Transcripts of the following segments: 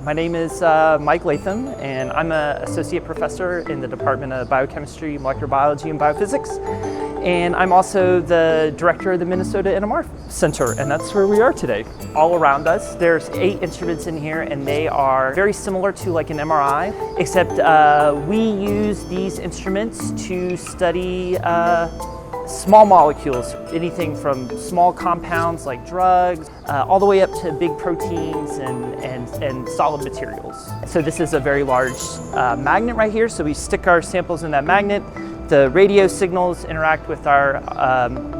My name is Mike Latham, and I'm an associate professor in the Department of Biochemistry, Molecular Biology, and Biophysics. And I'm also the director of the Minnesota NMR Center, and that's where we are today. All around us, there's 8 instruments in here, and they are very similar to like an MRI, except we use these instruments to study small molecules, anything from small compounds like drugs, all the way up to big proteins and solid materials. So this is a very large magnet right here, so we stick our samples in that magnet. The radio signals interact with our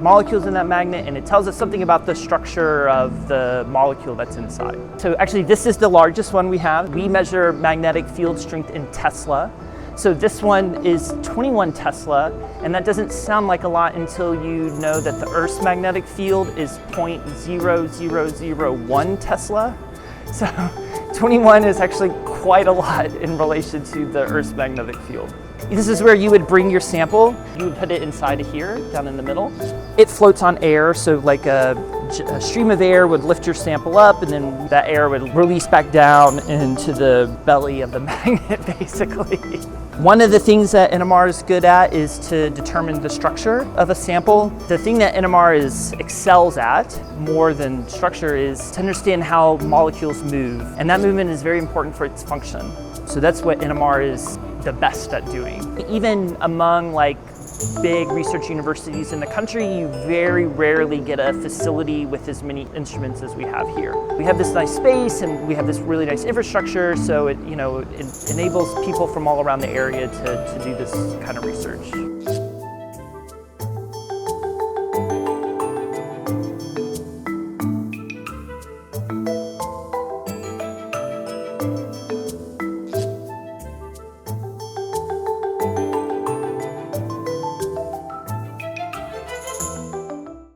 molecules in that magnet, and it tells us something about the structure of the molecule that's inside. So actually this is the largest one we have. We measure magnetic field strength in Tesla. So this one is 21 Tesla, and that doesn't sound like a lot until you know that the Earth's magnetic field is 0.0001 Tesla. So 21 is actually quite a lot in relation to the Earth's magnetic field. This is where you would bring your sample. You would put it inside of here, down in the middle. It floats on air, so like a stream of air would lift your sample up, and then that air would release back down into the belly of the magnet, basically. One of the things that NMR is good at is to determine the structure of a sample. The thing that NMR excels at more than structure is to understand how molecules move, and that movement is very important for its function. So that's what NMR is the best at doing. Even among like big research universities in the country, you very rarely get a facility with as many instruments as we have here. We have this nice space and we have this really nice infrastructure, so it enables people from all around the area to do this kind of research.